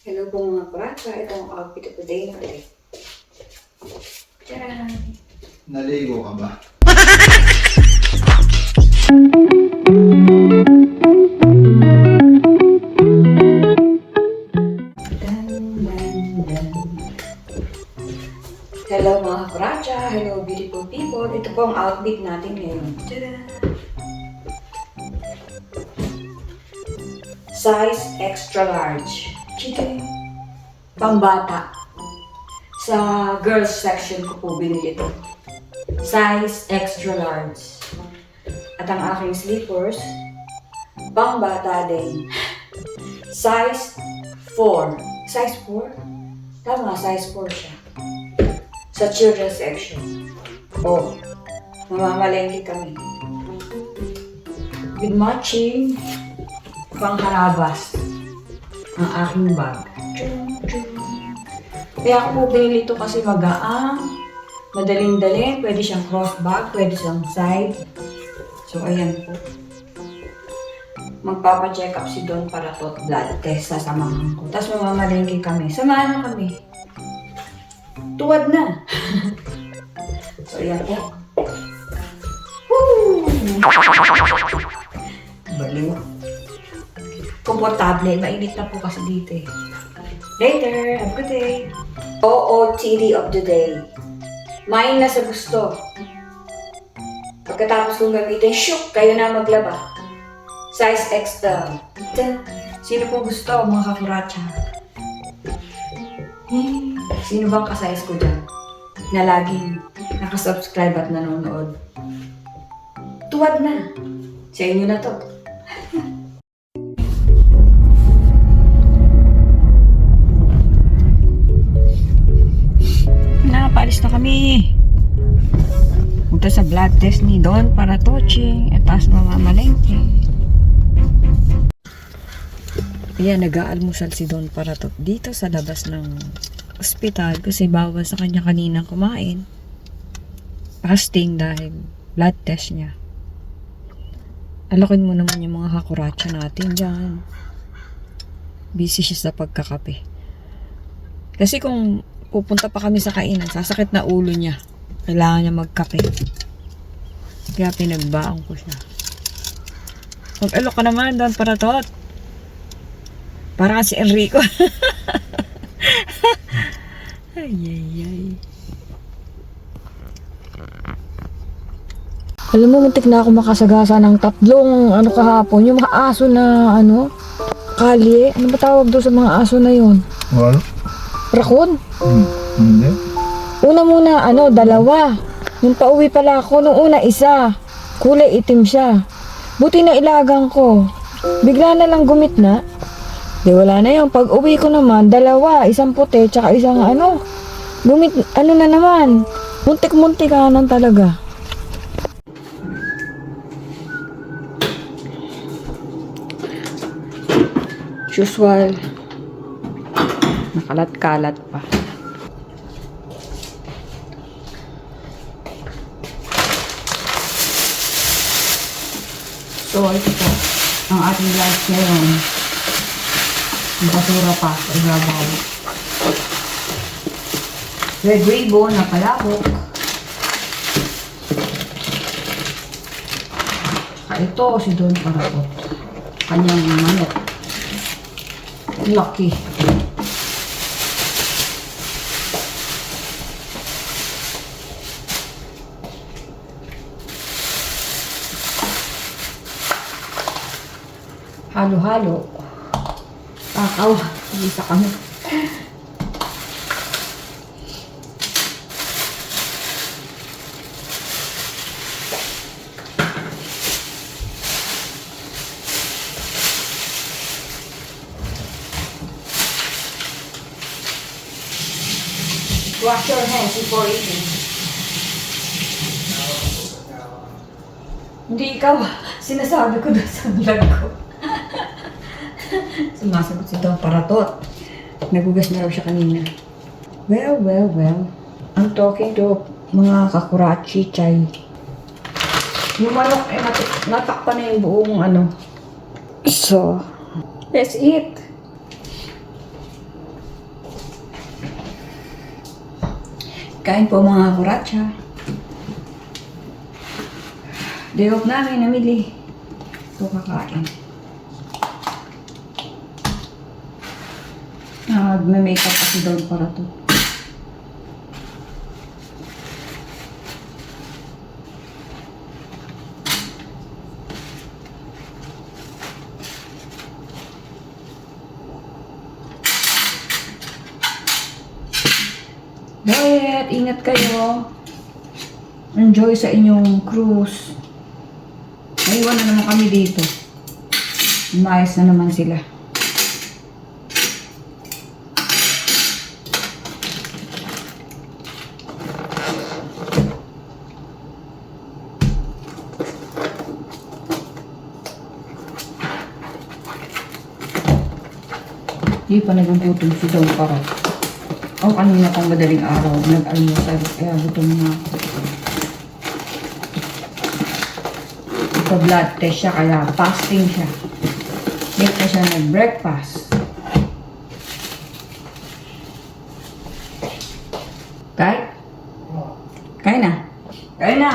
Hello po mga kurata. Ito ang outfit of the day natin. Tcharan! Naligo ka ba? Dan, dan, dan. Hello mga kurata. Hello beautiful people. Ito po ang outfit natin ngayon. Tcharan! Size extra large. Chicken. Pambata. Sa girls section ko po binili ito. Size extra large. At ang aking slippers, pambata din. Size 4. Size 4? Tama, size 4 siya. Sa children's section. Oh, mamamalengke kami. With matching pangharabas ang aking bag. Kaya ako po binili ito kasi magaang, madaling-daling, pwede siyang cross bag, pwede siyang side. So, ayan po. Magpapa-check up si Don para to blood test, sasamahan ko. Tapos mamamalengke kami. Samahan mo kami. Tuwad na. So, ayan po. Woo! Baliw. Komportable. Mainit na po kasi dito eh. Later. Have a good day. OOTD of the day. Main na sa gusto. Pagkatapos kong gamitin, shook, kayo na maglaba. Size XL. Sino po gusto, mga kakuratsa? Sino bang ka-size ko dyan? Na laging nakasubscribe at nanonood. Tuwad na. Sa inyo na to. Paalis na kami. Punta sa blood test ni Don para touching at taas mamamalengke. Ayan, nag-aalmusal si Don para to dito sa labas ng ospital kasi bawal sa kanya kanina kumain. Fasting dahil blood test niya. Alokin mo naman yung mga kakuratsa natin dyan. Busy siya sa pagkakape. Kasi kung pupunta pa kami sa kainan, sasakit na ulo niya. Kailangan niya magkape. Kaya pinagbaon ko siya. Mag-alok ka naman doon para tot. Para si Enrico. Ay, ay, ay. Alam mo, muntik na ako makasagasa ng tatlong kahapon. Yung mga aso na kalye. Ano ba tawag doon sa mga aso na yun? Wala. Rakon? Hindi. Una muna, dalawa. Nung pauwi pala ako, nung una isa. Kulay itim siya. Buti na ilagang ko. Bigla na lang gumit na. Di wala na yun. Pag uwi ko naman, dalawa. Isang puti, tsaka isang gumit, na naman. Muntik-muntikanan talaga. Usual. Nakalat-kalat pa. So, ito po. Ang ating lunch ngayon. Ang basura pa sa ibabaw. Red ribbon na palabok. Saka ito, si Don Paratot. Kanyang manok. Lucky. Halo-halo. Takaw. Isa kami. Wash your hands before eating. Hindi ikaw. Sinasabi ko doon sa vlog ko. Sumasagot si Don Paratot. Nagugas na raw siya kanina. Well. I'm talking to mga kakurachi chay. Yung manok ay natakpan na yung buong So, let's eat. Kain po mga kuratsa. Day off namin, namili. Ito kakain. Mag-makeup kasi daw para to. Diet, ingat kayo. Enjoy sa inyong cruise. Naiwan na naman kami dito. Umayos na naman sila. Hindi pa nagugutom si Don para. O kanina pang madaling araw, nag-almusal, kaya gutom na ako. Ipa-blood test siya, kaya fasting siya. Late na siya nag-breakfast. Kay? Kay na? Kay na?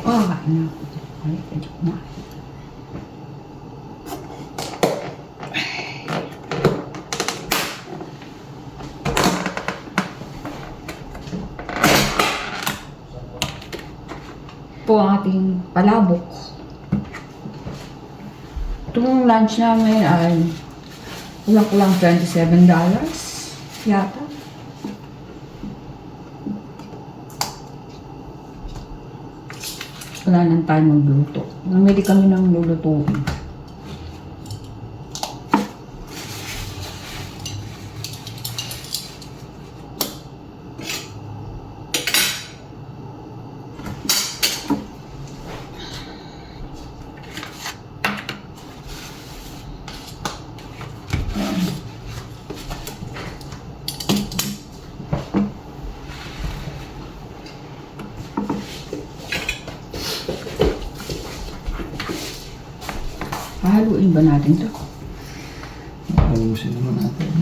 Oh, kain na. Ay, kajok na. Po ang ating palabok. Itong lunch namin ay kulang-kulang $27 yata. Wala nang tayo magluto. Namili kami ng lulutuin. Pahaluin ba natin ito? Ayusin naman natin.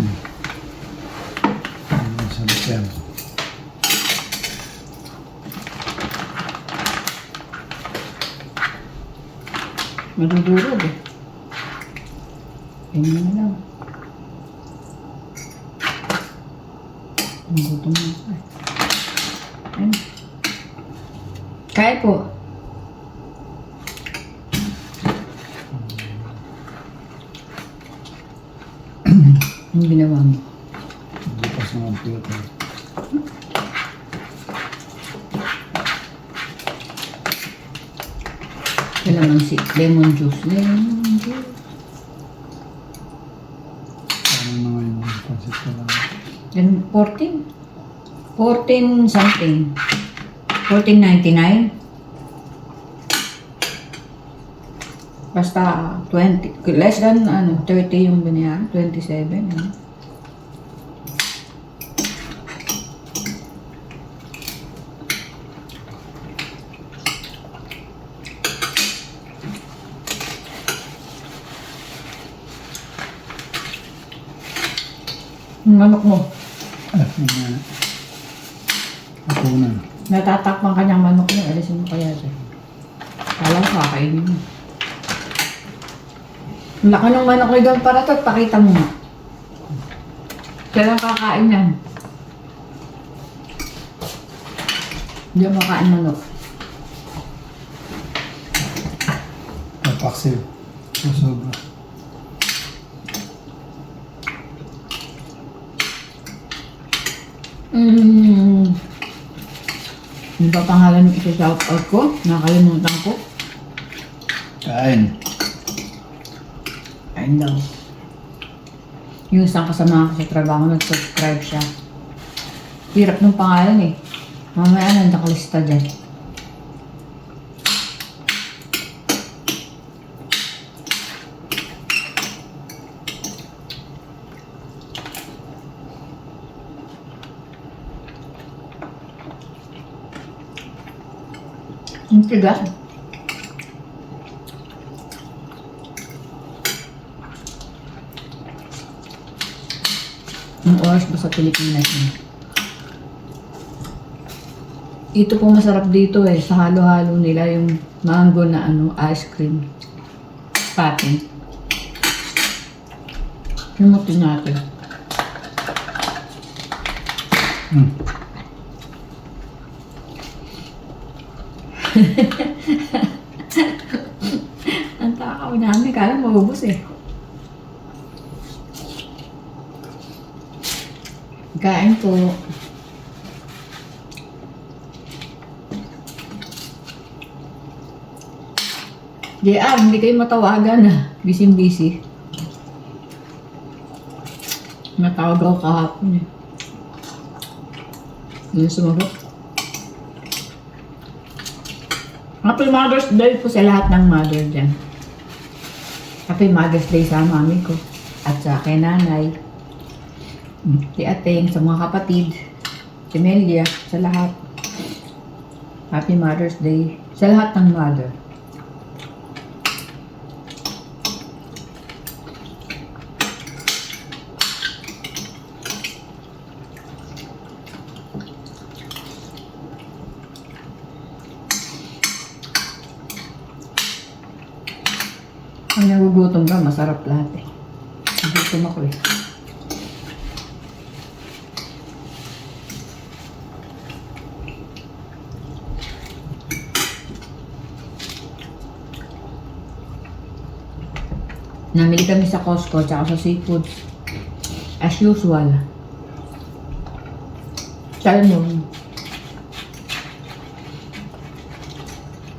Ano sa lipyan? Madudurog eh. Ganyan na lang. Ang gutom na ako eh. Ayun. Kaya po. Ang ginawa mo? Bukas naman filter. Kailangan si lemon juice. Lemon juice. Parang mga yung pansit ko lang. Ganun, 14? 14 something. 14.99. Basta 20. Less than 30 yung binayaran. 27. Ano? Yung manok mo. Yung ako na. Natatakpan kanyang manok niya. Alisin mo kaya dyan. Kala ko kakainin mo. Ang laki ng manok ni Don para to. Pakita mo nga. Kailan kakain yan? Hindi ako makain manok. Papaksiw. Sobra. Ano ba pangalan ng isa-shoutout ko? Nakalimutan ko. Kain. Ayun daw. Yung isang kasama ko sa trabaho, nag-subscribe siya. Hirap ng pangalan eh. Mamaya nandakalista dyan. Ang tigas. Yung oras ba sa Pilipinas niya. Ito po masarap dito eh. Sa halo-halo nila yung mango na ice cream. Patty. Himutin natin. Ang takaw namin. Kala maubos eh. Kain po. JR, hindi kayo matawagan ah. Busy-busy. Natawag ako kahapon eh. Hindi sumagot. Happy Mother's Day po sa lahat ng mother dyan. Happy Mother's Day sa mami ko. At sa kay nanay. Si Ateng, sa mga kapatid. Si Melia, sa lahat. Happy Mother's Day sa lahat ng mother. Ang nagugutom ka, masarap lahat eh. Nagugutom ako eh. Namili kami sa Costco tsaka sa seafoods. As usual. Salmon.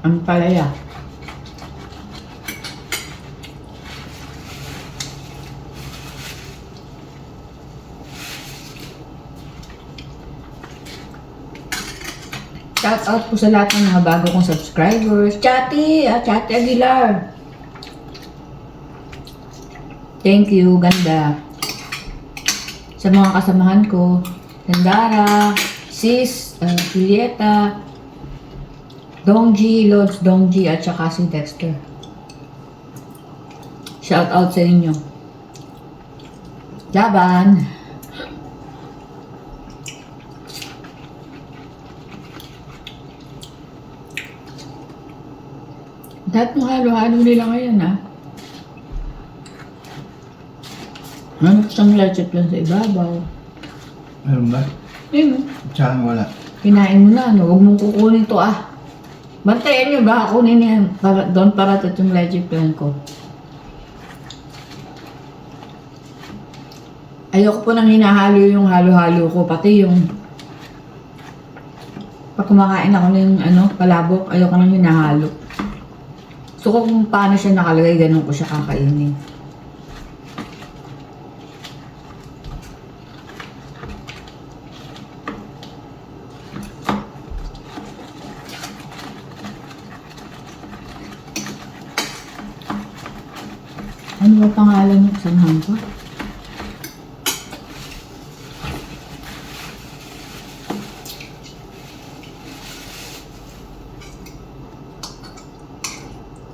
Ang palaya. Shout out po sa lahat ng mga bago kong subscribers. Chatty Aguilar. Thank you, ganda. Sa mga kasamahan ko, Tandara, Sis, Julieta, Dongji, Lods Dongji, at saka si Dexter. Shout out sa inyo. Laban! Lahat ng halo-halo nila ngayon Ano siyang leche plan sa ibabaw? Meron ba? Yun. Tsaka wala. Kinain mo na, Huwag mong kukunin to Bantayan nyo, baka kunin niya. Doon para ito yung leche plan ko. Ayoko po nang hinahalo yung halo-halo ko. Pati yung pag kumakain ako ng palabok, ayoko nang hinahalo. So kung paano siya nakalagay, ganun ko siya kakainin. Ano ba pangalan ng sanahan ko?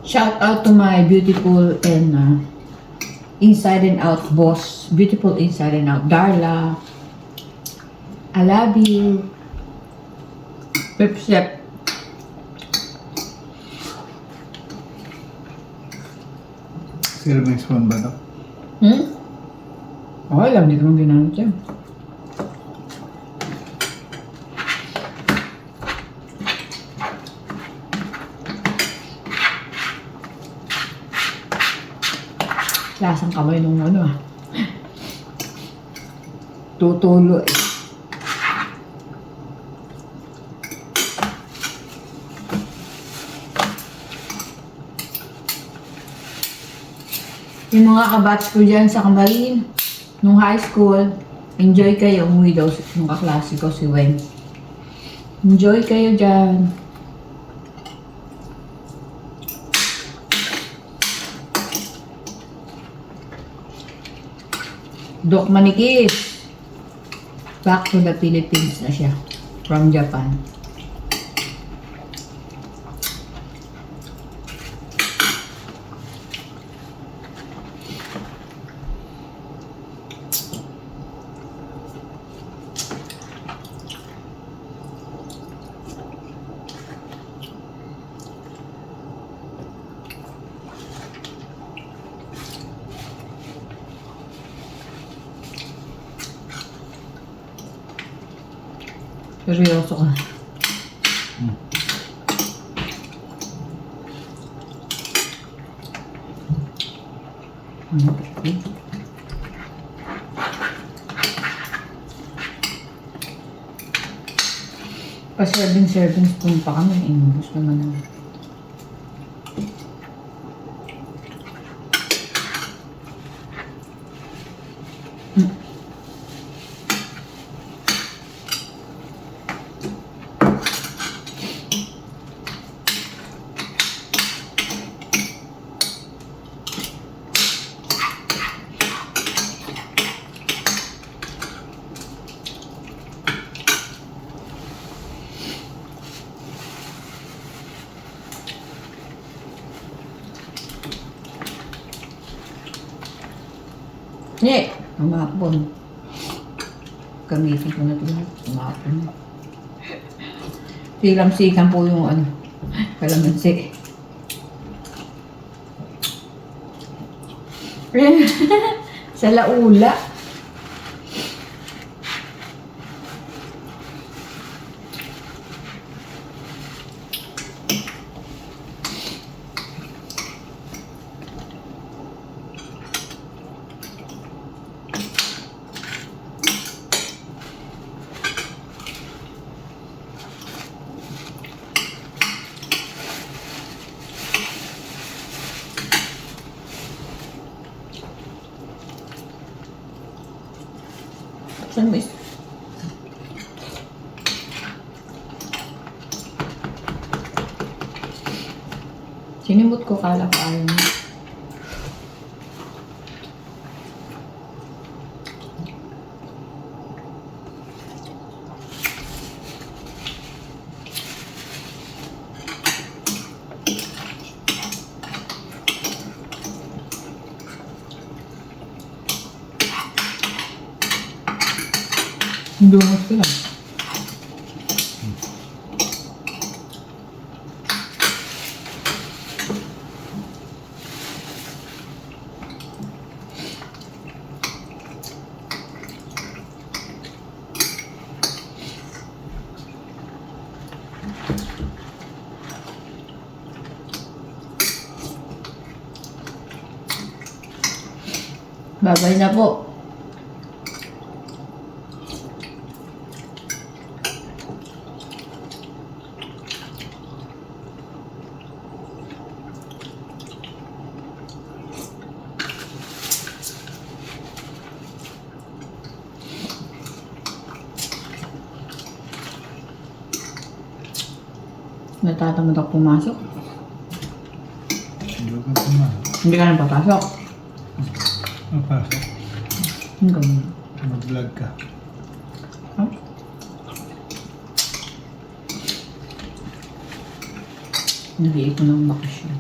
Shout out to my beautiful and inside and out boss. Beautiful inside and out. Darla. I love you. Pipsep. Silving spoon ba ito? Okay lang, hindi naman ginamit yan. Lasang kamay nung tutulo eh. Yung mga kabatch ko dyan sa Kamarin, nung high school, enjoy kayo. Umuwi daw yung kaklase ko, si Wen. Enjoy kayo dyan. Doc Manikis. Back to the Philippines na siya. From Japan. Seryoso ka. Pa-serving spoon pa kami. Inubos naman na. Hindi. Umapon. Gamitin ko na ito. Umapon. Silam-sikan po yung ano. Kalamansi. Sa laula. Saan mo is? Sinimot ko, kala ko ayaw mo. Dumos ko lang. Babay na po. Natatamad ako pumasok. Hindi ka pumasok. Hindi ka na papasok. Mapasok. Ang ganun. Mag-vlog ka. Huh? Nag-iipon ng bakasyon.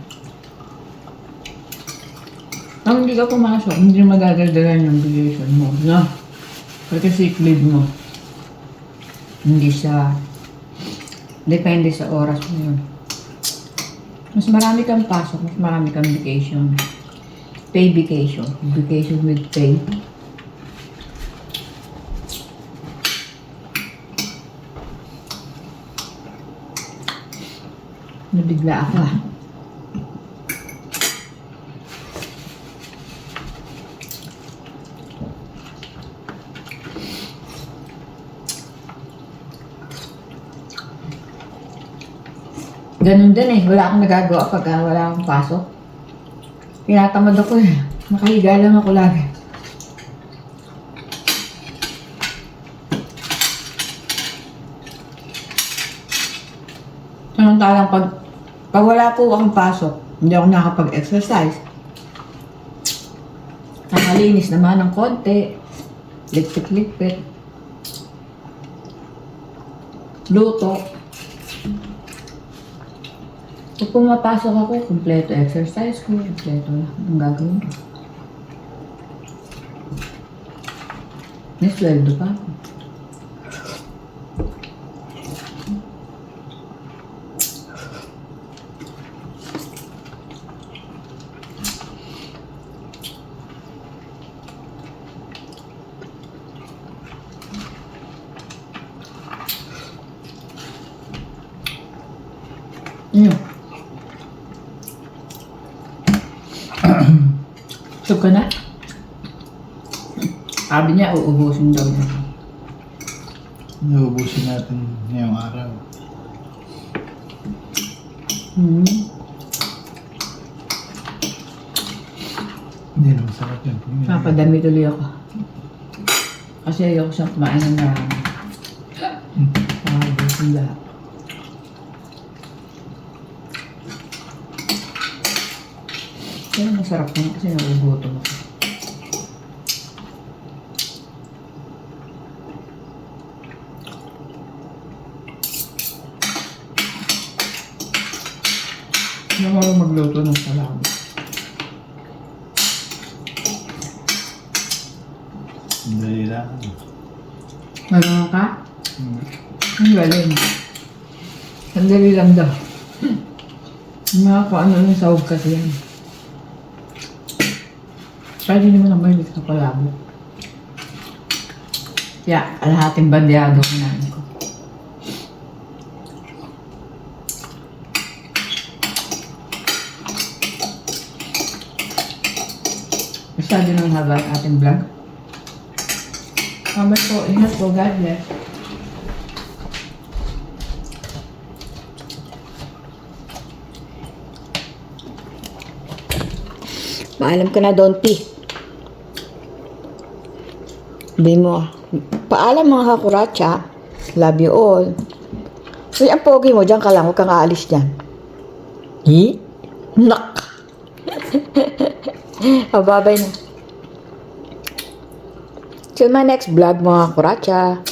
Pag hindi ka pumasok, hindi madadagdagan yung vacation mo. No? Pati sick leave mo. Hindi siya depende sa oras mo yun. Mas marami kang pasok, mas marami kang vacation. Pay vacation. Vacation with pay. Nabigla ako ah. Ganun din eh. Wala akong nagagawa pag wala akong pasok. Tinatamad ako eh. Nakahiga lang ako lagi. Samantalang pag wala po akong pasok, hindi ako nakapag-exercise. Nakalinis naman ng konti. Lipit-lipit. Luto. Pag pumapasok ako, kumpleto exercise ko, kumpleto lang ang gagawin ko. May sweldo pa ako. Tug ka na? Sabi niya, uubusin daw niya. Nauubusin natin ngayong araw. Hindi naman sarap yan. Papadami tuloy ako. Kasi ayoko siyang kumain ng marami. Uubusin lahat. Pero masarap naman kasi nagugutom ako. Hindi ako magluto ng salami. Dali lang. Marunong ka? Ang galing. Sandali lang daw. Mga ano ng sahog kasi yan. Pwede naman ang mahilig sa palabo. Kaya, kalahating bandyado ang namin ko. Masyado nang haba ang ating vlog. Kamay po, ingat po, God bless. Maalam ka na, Don P. Sabi mo, paalam mga kakuratsa. Love you all. Uy, ang pogi mo, dyan ka lang. Huwag kang aalis dyan. Hi? Nak! Babay na. Till my next vlog mga kakuratsa.